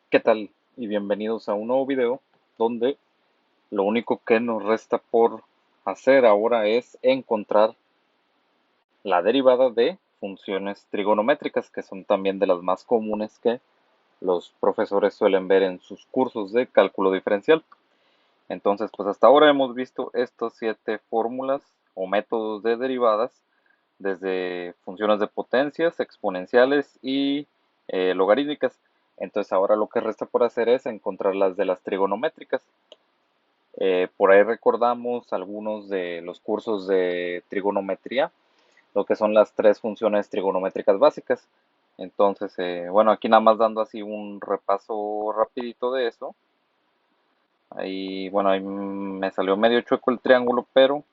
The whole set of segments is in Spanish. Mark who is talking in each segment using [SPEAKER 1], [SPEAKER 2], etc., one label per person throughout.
[SPEAKER 1] ¿Qué tal? Y bienvenidos a un nuevo video donde lo único que nos resta por hacer ahora es encontrar la derivada de funciones trigonométricas, que son también de las más comunes que los profesores suelen ver en sus cursos de cálculo diferencial. Entonces, pues hasta ahora hemos visto estas 7 fórmulas o métodos de derivadas, desde funciones de potencias, exponenciales y logarítmicas. Entonces ahora lo que resta por hacer es encontrar las de las trigonométricas. Por ahí recordamos algunos de los cursos de trigonometría, lo que son las 3 funciones trigonométricas básicas. Entonces, bueno, aquí nada más dando así un repaso rapidito de eso. Ahí, bueno, ahí me salió medio chueco el triángulo, pero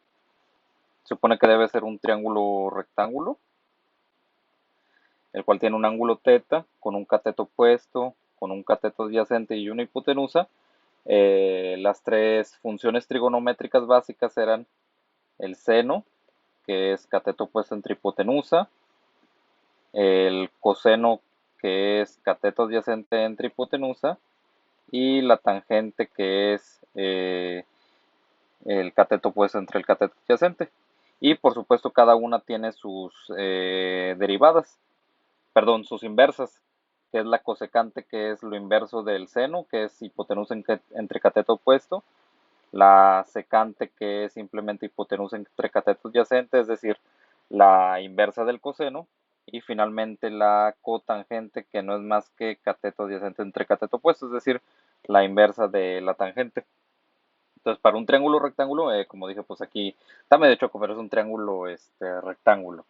[SPEAKER 1] se supone que debe ser un triángulo rectángulo, el cual tiene un ángulo θ con un cateto opuesto, con un cateto adyacente y una hipotenusa. Las 3 funciones trigonométricas básicas eran el seno, que es cateto opuesto entre hipotenusa, el coseno, que es cateto adyacente entre hipotenusa, y la tangente, que es el cateto opuesto entre el cateto adyacente. Y por supuesto cada una tiene sus derivadas, perdón, sus inversas, que es la cosecante, que es lo inverso del seno, que es hipotenusa entre cateto opuesto, la secante, que es simplemente hipotenusa entre cateto adyacente, es decir, la inversa del coseno, y finalmente la cotangente, que no es más que cateto adyacente entre cateto opuesto, es decir, la inversa de la tangente. Entonces, para un triángulo rectángulo, como dije, pues aquí está medio choco, pero es un triángulo rectángulo,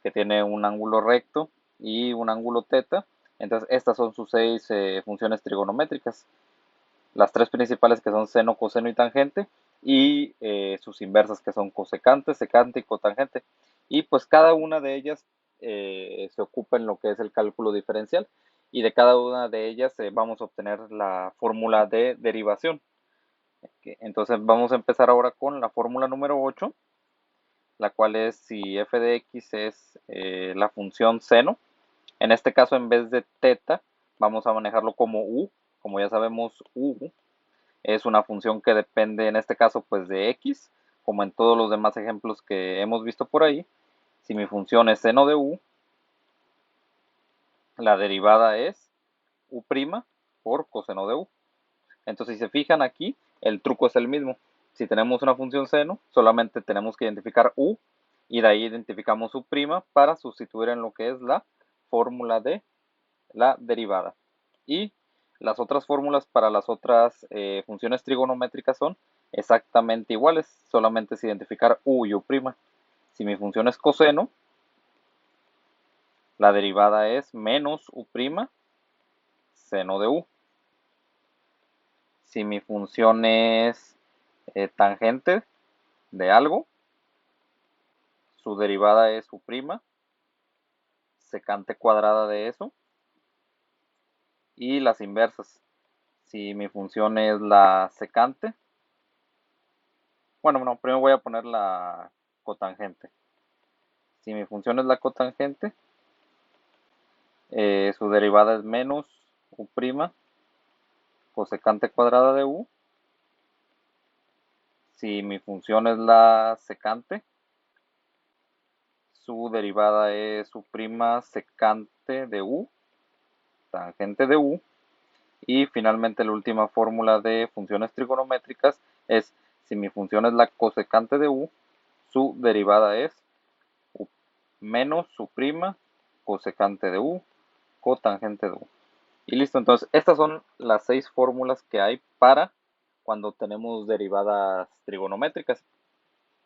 [SPEAKER 1] que tiene un ángulo recto y un ángulo θ. Entonces, estas son sus 6 funciones trigonométricas. Las 3 principales, que son seno, coseno y tangente, y sus inversas, que son cosecante, secante y cotangente. Y pues cada una de ellas se ocupa en lo que es el cálculo diferencial, y de cada una de ellas vamos a obtener la fórmula de derivación. Entonces vamos a empezar ahora con la fórmula número 8, la cual es si f de x es la función seno. En este caso, en vez de θ, vamos a manejarlo como u. Como ya sabemos, u es una función que depende, en este caso, pues de x, como en todos los demás ejemplos que hemos visto por ahí. Si mi función es seno de u, la derivada es u' por coseno de u. Entonces, si se fijan aquí, el truco es el mismo. Si tenemos una función seno, solamente tenemos que identificar u, y de ahí identificamos u' para sustituir en lo que es la fórmula de la derivada. Y las otras fórmulas para las otras funciones trigonométricas son exactamente iguales, solamente es identificar u y u'. Si mi función es coseno, la derivada es menos u', seno de u. Si mi función es tangente de algo, su derivada es u', secante cuadrada de eso. Y las inversas, si mi función es la secante, bueno, primero voy a poner la cotangente. Si mi función es la cotangente, su derivada es menos u', cosecante cuadrada de u. Si mi función es la secante, su derivada es u', secante de u, tangente de u. Y finalmente la última fórmula de funciones trigonométricas es si mi función es la cosecante de u, su derivada es u menos u', cosecante de u, cotangente de u. Y listo, entonces estas son las 6 fórmulas que hay para cuando tenemos derivadas trigonométricas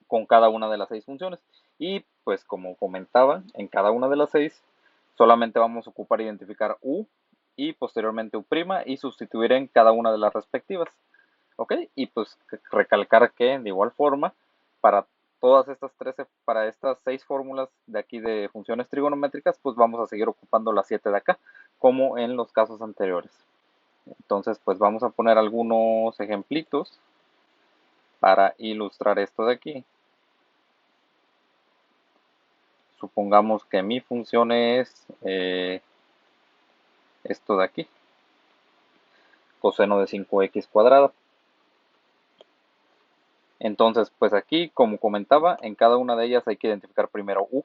[SPEAKER 1] con cada una de las 6 funciones. Y pues como comentaba, en cada una de las 6 solamente vamos a ocupar identificar u y posteriormente u' y sustituir en cada una de las respectivas. ¿Ok? Y pues recalcar que de igual forma, para todas estas 13, para estas 6 fórmulas de aquí de funciones trigonométricas, pues vamos a seguir ocupando las 7 de acá, como en los casos anteriores. Entonces, pues vamos a poner algunos ejemplitos para ilustrar esto de aquí. Supongamos que mi función es esto de aquí. coseno de 5x cuadrada. Entonces, pues aquí, como comentaba, en cada una de ellas hay que identificar primero u.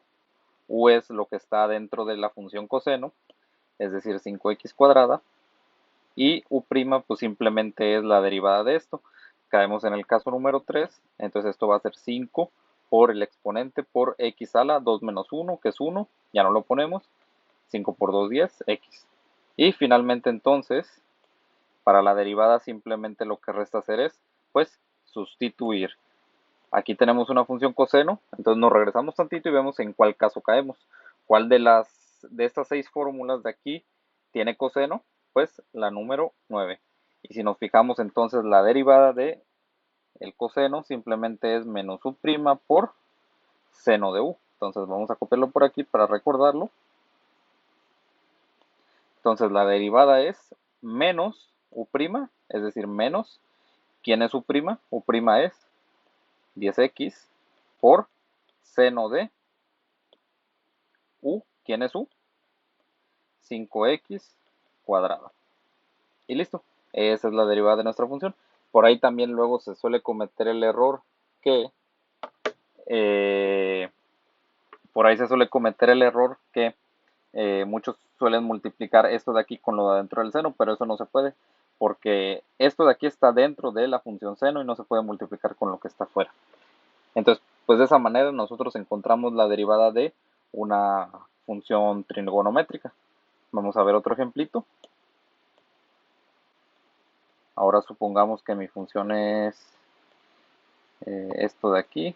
[SPEAKER 1] U es lo que está dentro de la función coseno, es decir, 5x cuadrada. Y u' pues simplemente es la derivada de esto. Caemos en el caso número 3, entonces esto va a ser 5 por el exponente por x a la 2 menos 1, que es 1, ya no lo ponemos. 5 por 2, 10, x. Y finalmente entonces, para la derivada simplemente lo que resta hacer es, pues, sustituir. Aquí tenemos una función coseno, entonces nos regresamos tantito y vemos en cuál caso caemos. ¿Cuál de estas 6 fórmulas de aquí tiene coseno? Pues la número 9. Y si nos fijamos entonces la derivada de el coseno simplemente es menos u' por seno de u. Entonces vamos a copiarlo por aquí para recordarlo. Entonces la derivada es menos u', es decir, menos. ¿Quién es u'? U' es 10x por seno de u. ¿Quién es u? 5x cuadrada. Y listo. Esa es la derivada de nuestra función. Por ahí también luego se suele cometer el error que eh, muchos suelen multiplicar esto de aquí con lo de adentro del seno, pero eso no se puede, porque esto de aquí está dentro de la función seno y no se puede multiplicar con lo que está afuera. Entonces, pues de esa manera nosotros encontramos la derivada de una función trigonométrica. Vamos a ver otro ejemplito. Ahora supongamos que mi función es esto de aquí.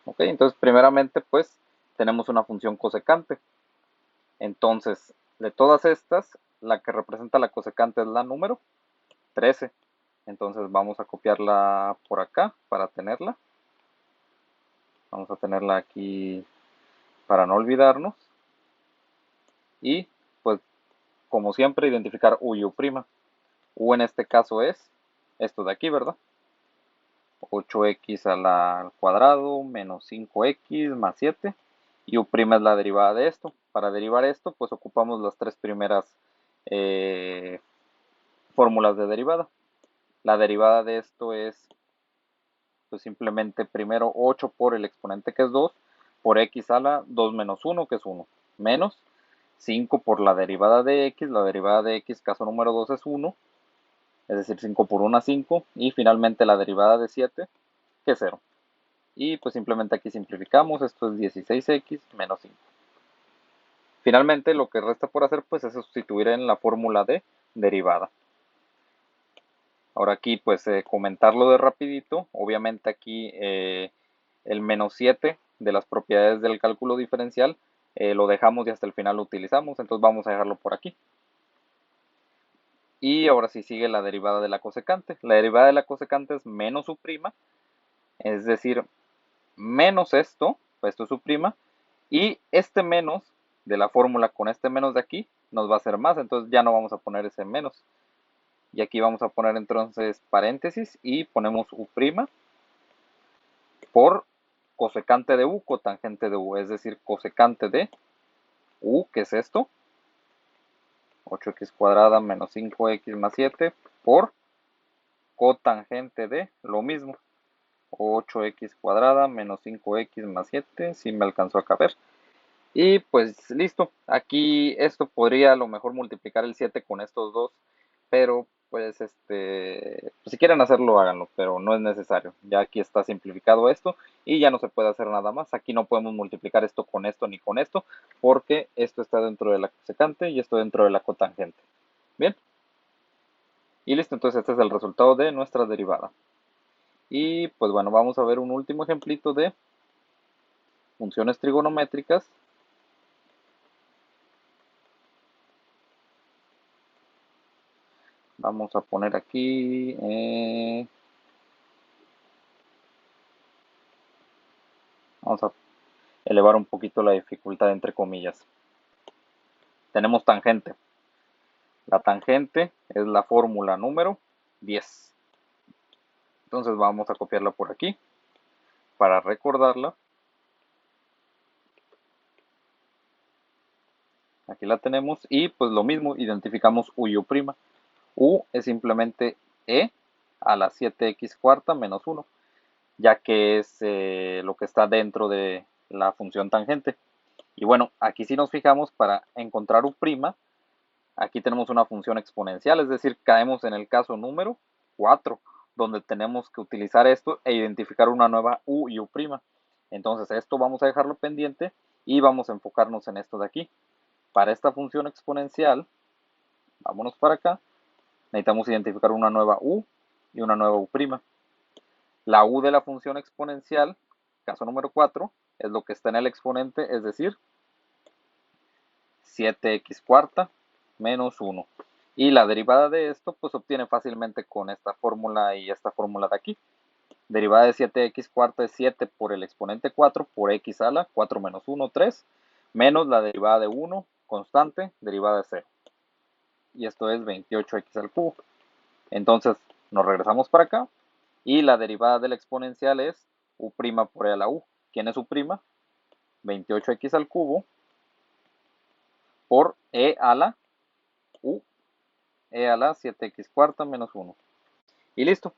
[SPEAKER 1] Ok, entonces primeramente pues tenemos una función cosecante. Entonces, de todas estas, la que representa la cosecante es la número 13. Entonces vamos a copiarla por acá para tenerla. Vamos a tenerla aquí para no olvidarnos. Y pues como siempre identificar u y u'. U en este caso es esto de aquí, ¿verdad? 8x al cuadrado menos 5x más 7. Y u' es la derivada de esto. Para derivar esto, pues ocupamos las tres primeras fórmulas de derivada. La derivada de esto es pues simplemente primero 8 por el exponente que es 2 por x a la 2 menos 1 que es 1 menos 5 por la derivada de x, caso número 2 es 1, es decir 5 por 1 5 y finalmente la derivada de 7 que es 0. Y pues simplemente aquí simplificamos, esto es 16x menos 5. Finalmente lo que resta por hacer pues es sustituir en la fórmula de derivada. Ahora aquí pues comentarlo de rapidito, obviamente aquí el menos 7 de las propiedades del cálculo diferencial lo dejamos y hasta el final lo utilizamos, entonces vamos a dejarlo por aquí. Y ahora sí sigue la derivada de la cosecante. La derivada de la cosecante es menos u', es decir, menos esto es su', y este menos de la fórmula con este menos de aquí nos va a hacer más, entonces ya no vamos a poner ese menos. Y aquí vamos a poner entonces paréntesis y ponemos u' por cosecante de u, cotangente de u, es decir, cosecante de u, que es esto, 8x cuadrada menos 5x más 7, por cotangente de lo mismo, 8x cuadrada menos 5x más 7, si me alcanzó a caber. Y pues listo, aquí esto podría a lo mejor multiplicar el 7 con estos dos, pero pues si quieren hacerlo háganlo, pero no es necesario. Ya aquí está simplificado esto y ya no se puede hacer nada más. Aquí no podemos multiplicar esto ni con esto, porque esto está dentro de la cosecante y esto dentro de la cotangente. Bien, y listo, entonces este es el resultado de nuestra derivada. Y pues bueno, vamos a ver un último ejemplito de funciones trigonométricas. Vamos a poner aquí vamos a elevar un poquito la dificultad entre comillas. Tenemos tangente. La tangente es la fórmula número 10. Entonces vamos a copiarla por aquí para recordarla. Aquí la tenemos y pues lo mismo, identificamos u y u'. U es simplemente e a la 7x cuarta menos 1, ya que es lo que está dentro de la función tangente. Y bueno, aquí si nos fijamos, para encontrar u', aquí tenemos una función exponencial, es decir, caemos en el caso número 4, donde tenemos que utilizar esto e identificar una nueva u y u'. Entonces esto vamos a dejarlo pendiente y vamos a enfocarnos en esto de aquí. Para esta función exponencial, vámonos para acá, necesitamos identificar una nueva u y una nueva u'. La u de la función exponencial, caso número 4, es lo que está en el exponente, es decir, 7x cuarta menos 1. Y la derivada de esto pues se obtiene fácilmente con esta fórmula y esta fórmula de aquí. Derivada de 7x cuarta es 7 por el exponente 4 por x a la 4 menos 1, 3, menos la derivada de 1, constante, derivada de 0. Y esto es 28x al cubo. Entonces nos regresamos para acá y la derivada del exponencial es u' por e a la u. ¿Quién es u'? 28x al cubo por e a la u, e a la 7x cuarta menos 1. Y listo.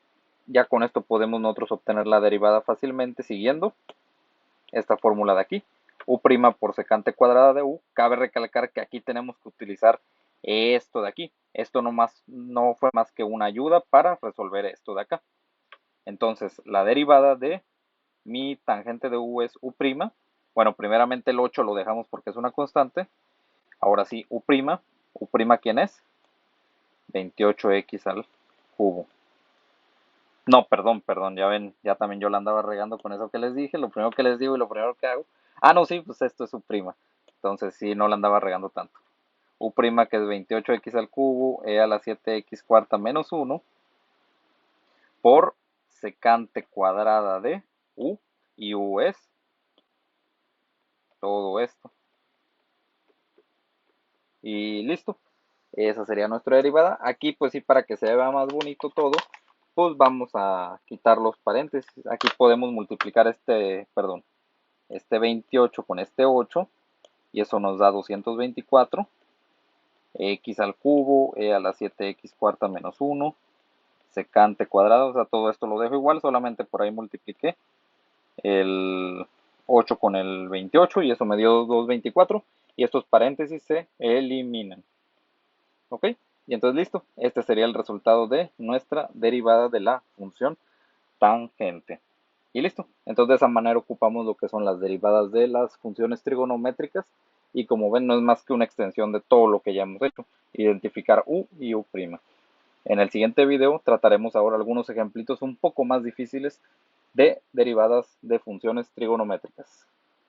[SPEAKER 1] Ya con esto podemos nosotros obtener la derivada fácilmente siguiendo esta fórmula de aquí. U' por secante cuadrada de u. Cabe recalcar que aquí tenemos que utilizar esto de aquí. Esto no fue más que una ayuda para resolver esto de acá. Entonces, la derivada de mi tangente de u es u'. Bueno, primeramente el 8 lo dejamos porque es una constante. Ahora sí, u'. ¿U' quién es? 28x al cubo. No, perdón, ya ven, ya también yo la andaba regando con eso que les dije. Lo primero que les digo y lo primero que hago. Ah, no, sí, pues esto es u'. Entonces sí, no la andaba regando tanto. U' que es 28x al cubo, e a la 7x cuarta menos 1, por secante cuadrada de u, y u es todo esto. Y listo. Esa sería nuestra derivada. Aquí pues sí, para que se vea más bonito todo, pues vamos a quitar los paréntesis. Aquí podemos multiplicar este 28 con este 8 y eso nos da 224. X al cubo, e a la 7x cuarta menos 1, secante cuadrado, o sea, todo esto lo dejo igual, solamente por ahí multipliqué el 8 con el 28 y eso me dio 224 y estos paréntesis se eliminan. ¿Ok? Y entonces listo, este sería el resultado de nuestra derivada de la función tangente. Y listo, entonces de esa manera ocupamos lo que son las derivadas de las funciones trigonométricas y como ven no es más que una extensión de todo lo que ya hemos hecho, identificar u y u'. En el siguiente video trataremos ahora algunos ejemplitos un poco más difíciles de derivadas de funciones trigonométricas.